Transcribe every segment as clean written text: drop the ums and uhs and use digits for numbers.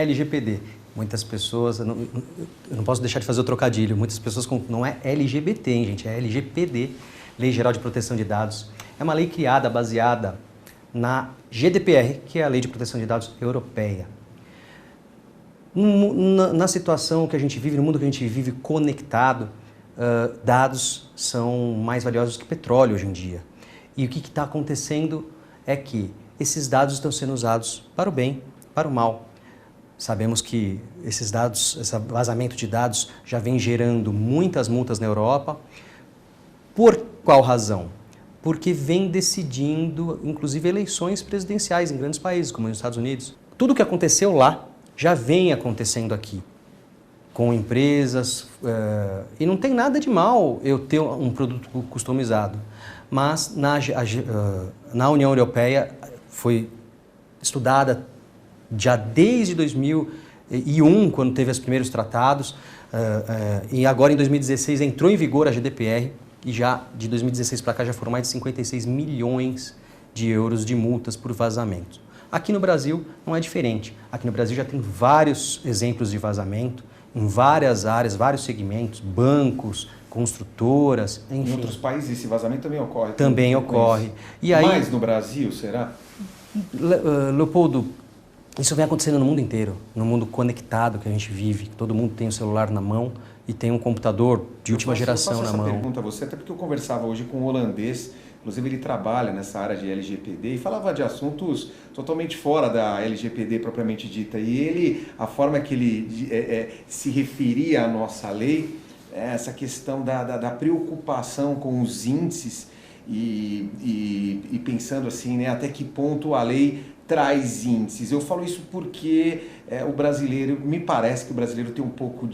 LGPD. Muitas pessoas, eu não posso deixar de fazer o trocadilho, muitas pessoas não é LGBT, hein, gente, é LGPD, Lei Geral de Proteção de Dados. É uma lei criada, baseada na GDPR, que é a Lei de Proteção de Dados Europeia. Na situação que a gente vive, no mundo que a gente vive conectado, dados são mais valiosos que petróleo hoje em dia. E o que está acontecendo é que esses dados estão sendo usados para o bem, para o mal. Sabemos que esses dados, esse vazamento de dados já vem gerando muitas multas na Europa. Por qual razão? Porque vem decidindo, inclusive, eleições presidenciais em grandes países, como nos Estados Unidos. Tudo o que aconteceu lá já vem acontecendo aqui, com empresas, e não tem nada de mal eu ter um produto customizado, mas na União Europeia foi estudada já desde 2001, quando teve os primeiros tratados, e agora em 2016 entrou em vigor a GDPR, e já de 2016 para cá já foram mais de 56 milhões de euros de multas por vazamento. Aqui no Brasil não é diferente. Aqui no Brasil já tem vários exemplos de vazamento, em várias áreas, vários segmentos, bancos, construtoras, enfim. Em outros países esse vazamento também ocorre? Também ocorre. E aí, mais no Brasil, será? Leopoldo, isso vem acontecendo no mundo inteiro, no mundo conectado que a gente vive. Todo mundo tem o celular na mão e tem um computador de última geração na mão. Eu faço essa pergunta a você, até porque eu conversava hoje com um holandês, inclusive ele trabalha nessa área de LGPD e falava de assuntos totalmente fora da LGPD propriamente dita. E a forma que ele se referia à nossa lei, essa questão da preocupação com os índices e pensando assim, né, até que ponto a lei traz índices. Eu falo isso porque o brasileiro, me parece que o brasileiro tem um pouco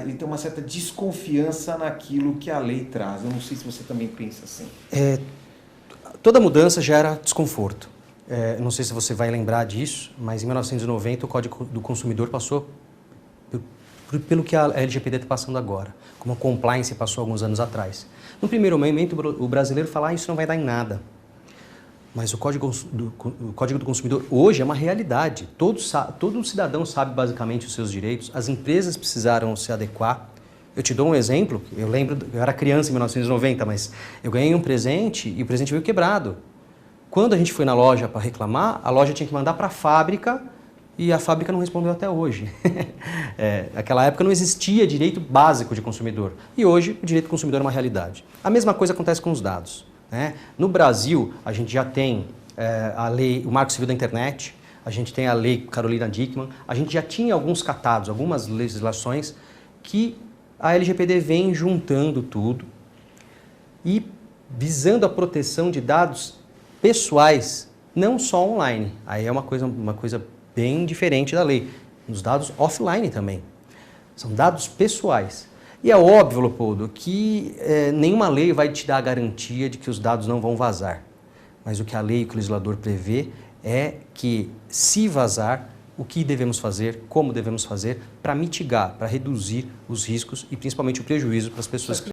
ele tem uma certa desconfiança naquilo que a lei traz. Eu não sei se você também pensa assim. Toda mudança gera desconforto. Não sei se você vai lembrar disso, mas em 1990 o Código do Consumidor passou pelo que a LGPD está passando agora, como a compliance passou alguns anos atrás. No primeiro momento, o brasileiro fala, isso não vai dar em nada. Mas o Código do Consumidor hoje é uma realidade. Todo cidadão sabe basicamente os seus direitos, as empresas precisaram se adequar. Eu te dou um exemplo, eu lembro, eu era criança em 1990, mas eu ganhei um presente e o presente veio quebrado. Quando a gente foi na loja para reclamar, a loja tinha que mandar para a fábrica e a fábrica não respondeu até hoje. Naquela época não existia direito básico de consumidor e hoje o direito do consumidor é uma realidade. A mesma coisa acontece com os dados. No Brasil, a gente já tem a lei, o Marco Civil da Internet, a gente tem a lei Carolina Dickmann, a gente já tinha alguns catados, algumas legislações que a LGPD vem juntando tudo e visando a proteção de dados pessoais, não só online. Aí é uma coisa bem diferente da lei. Os dados offline também. São dados pessoais. E é óbvio, Leopoldo, que nenhuma lei vai te dar a garantia de que os dados não vão vazar. Mas o que a lei e o que o legislador prevê é que, se vazar, o que devemos fazer, como devemos fazer, para mitigar, para reduzir os riscos e principalmente o prejuízo para as pessoas que